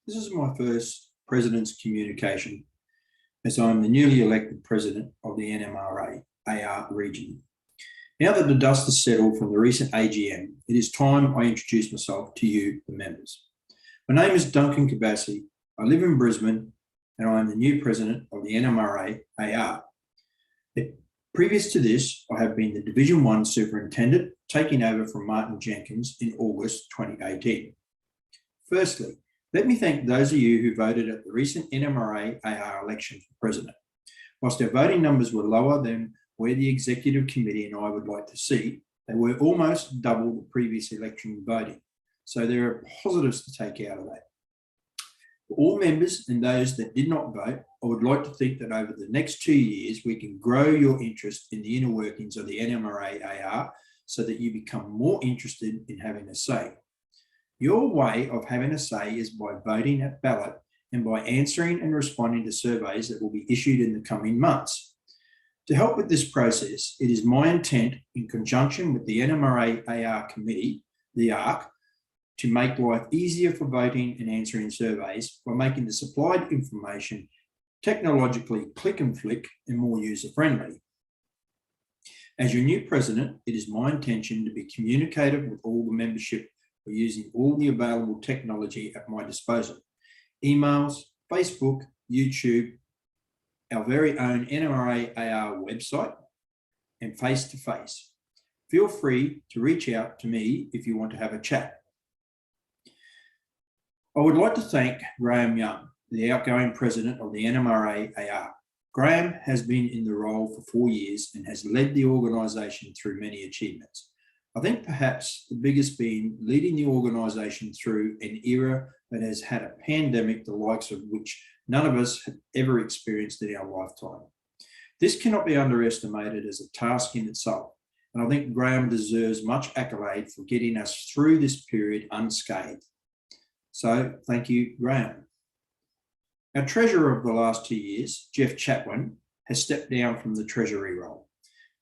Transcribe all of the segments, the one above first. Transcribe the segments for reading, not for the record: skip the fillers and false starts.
This is my first President's communication as I am the newly elected President of the Nmra AR region. Now that the dust has settled from the recent AGM, it is time I introduce myself to you, the members. My name is Duncan Kabassi. I live in Brisbane and I am the new President of the Nmra AR. Previous to this, I have been the Division 1 Superintendent, taking over from Martin Jenkins in August 2018. Firstly, let me thank those of you who voted at the recent Nmra AR election for President. Whilst our voting numbers were lower than where the Executive Committee and I would like to see, they were almost double the previous election voting. So there are positives to take out of that. For all members and those that did not vote, I would like to think that over the next 2 years, we can grow your interest in the inner workings of the Nmra AR so that you become more interested in having a say. Your way of having a say is by voting at ballot and by answering and responding to surveys that will be issued in the coming months. To help with this process, it is my intent, in conjunction with the Nmra AR Committee, the ARC, to make life easier for voting and answering surveys by making the supplied information technologically click and flick and more user-friendly. As your new President, it is my intention to be communicative with all the membership by using all the available technology at my disposal: emails, Facebook, YouTube, our very own Nmra AR website, and face-to-face. Feel free to reach out to me if you want to have a chat. I would like to thank Graham Young, the outgoing President of the Nmra AR. Graham has been in the role for 4 years and has led the organisation through many achievements. I think perhaps the biggest being leading the organisation through an era that has had a pandemic the likes of which none of us have ever experienced in our lifetime. This cannot be underestimated as a task in itself, and I think Graham deserves much accolade for getting us through this period unscathed. So thank you, Graham. Our Treasurer of the last 2 years, Jeff Chatwin, has stepped down from the Treasury role.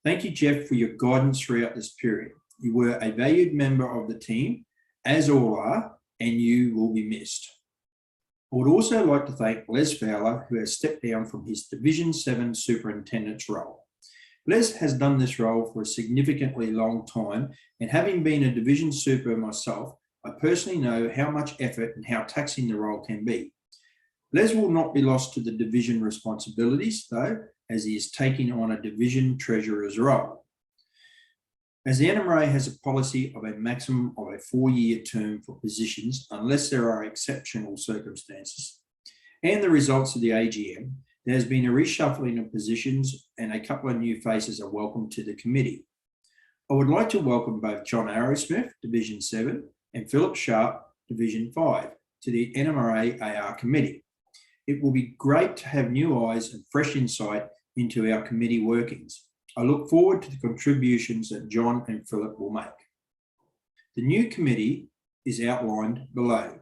Thank you, Jeff, for your guidance throughout this period. You were a valued member of the team, as all are, and you will be missed. I would also like to thank Les Fowler, who has stepped down from his Division 7 Superintendent's role. Les has done this role for a significantly long time, and having been a Division Super myself, I personally know how much effort and how taxing the role can be. Les will not be lost to the division responsibilities, though, as he is taking on a Division Treasurer's role. As the Nmra has a policy of a maximum of a 4-year term for positions, unless there are exceptional circumstances, and the results of the AGM, there has been a reshuffling of positions and a couple of new faces are welcome to the committee. I would like to welcome both John Arrowsmith, Division 7, and Philip Sharp, Division 5, to the Nmra AR Committee. It will be great to have new eyes and fresh insight into our committee workings. I look forward to the contributions that John and Philip will make. The new committee is outlined below.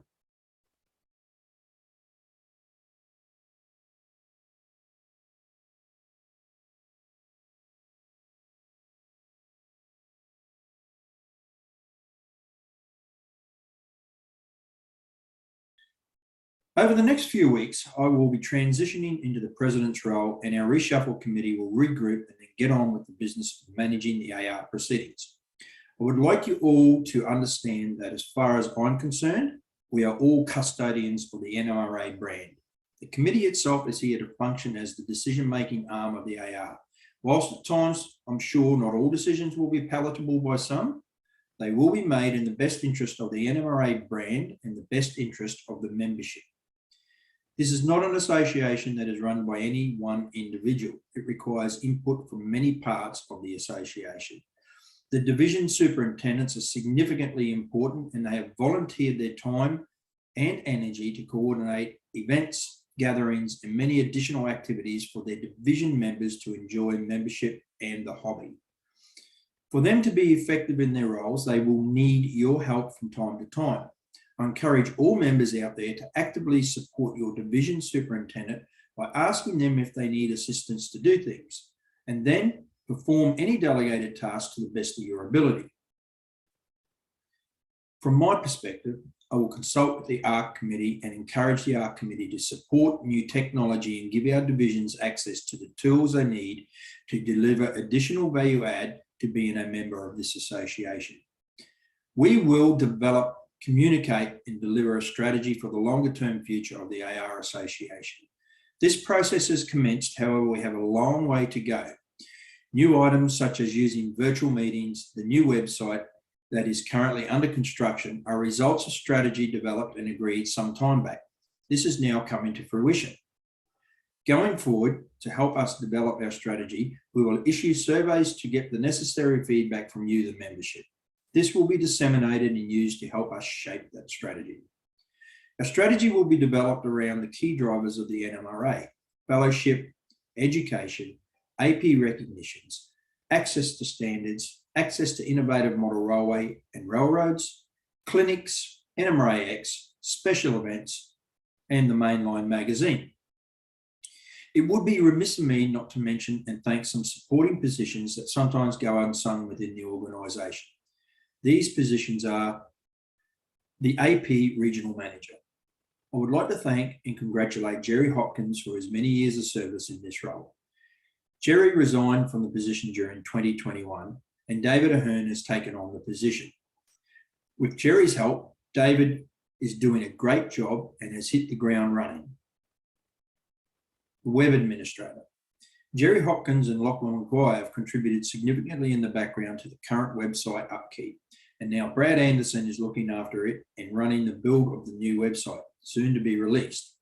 Over the next few weeks, I will be transitioning into the President's role and our reshuffle committee will regroup and then get on with the business of managing the AR proceedings. I would like you all to understand that as far as I'm concerned, we are all custodians of the Nmra brand. The committee itself is here to function as the decision-making arm of the AR. Whilst at times, I'm sure not all decisions will be palatable by some, they will be made in the best interest of the Nmra brand and the best interest of the membership. This is not an association that is run by any one individual. It requires input from many parts of the association. The division superintendents are significantly important and they have volunteered their time and energy to coordinate events, gatherings, and many additional activities for their division members to enjoy membership and the hobby. For them to be effective in their roles, they will need your help from time to time. I encourage all members out there to actively support your division superintendent by asking them if they need assistance to do things, and then perform any delegated task to the best of your ability. From my perspective, I will consult with the ARC committee and encourage the ARC committee to support new technology and give our divisions access to the tools they need to deliver additional value add to being a member of this association. We will develop, communicate and deliver a strategy for the longer term future of the AR Association. This process has commenced, however, we have a long way to go. New items such as using virtual meetings, the new website that is currently under construction are results of strategy developed and agreed some time back. This is now coming to fruition. Going forward, to help us develop our strategy, we will issue surveys to get the necessary feedback from you, the membership. This will be disseminated and used to help us shape that strategy. Our strategy will be developed around the key drivers of the NMRA: fellowship, education, AP recognitions, access to standards, access to innovative model railway and railroads, clinics, NMRA-X, special events, and the mainline magazine. It would be remiss of me not to mention and thank some supporting positions that sometimes go unsung within the organisation. These positions are the AP Regional Manager. I would like to thank and congratulate Jerry Hopkins for his many years of service in this role. Jerry resigned from the position during 2021 and David Ahern has taken on the position. With Jerry's help, David is doing a great job and has hit the ground running. The Web Administrator. Jerry Hopkins and Lachlan McGuire have contributed significantly in the background to the current website upkeep, and now Brad Anderson is looking after it and running the build of the new website, soon to be released.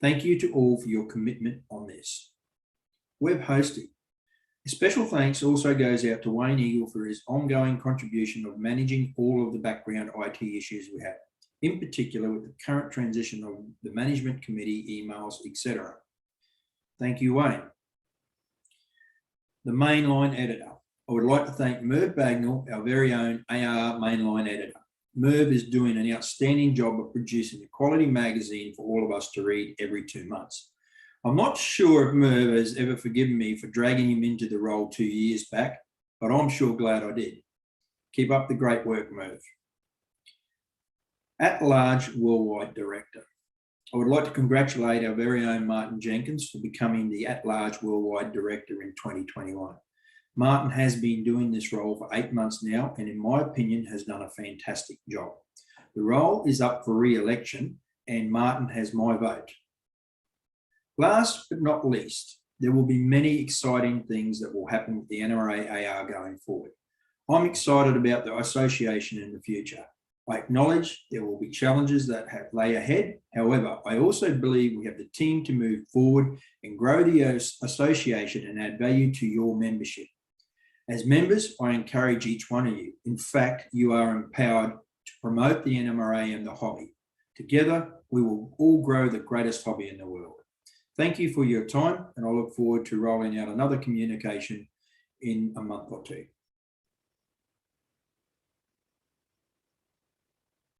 Thank you to all for your commitment on this. Web hosting. A special thanks also goes out to Wayne Eagle for his ongoing contribution of managing all of the background IT issues we have, in particular with the current transition of the management committee, emails, etc. Thank you, Wayne. The mainline editor. I would like to thank Merv Bagnall, our very own AR mainline editor. Merv is doing an outstanding job of producing a quality magazine for all of us to read every 2 months. I'm not sure if Merv has ever forgiven me for dragging him into the role 2 years back, but I'm sure glad I did. Keep up the great work, Merv. At-large worldwide director. I would like to congratulate our very own Martin Jenkins for becoming the at-large worldwide director in 2021. Martin has been doing this role for 8 months now, and in my opinion, has done a fantastic job. The role is up for re-election, and Martin has my vote. Last but not least, there will be many exciting things that will happen with the NRA AR going forward. I'm excited about the association in the future. I acknowledge there will be challenges that lay ahead. However, I also believe we have the team to move forward and grow the association and add value to your membership. As members, I encourage each one of you. In fact, you are empowered to promote the NMRA and the hobby. Together, we will all grow the greatest hobby in the world. Thank you for your time, and I look forward to rolling out another communication in a month or two.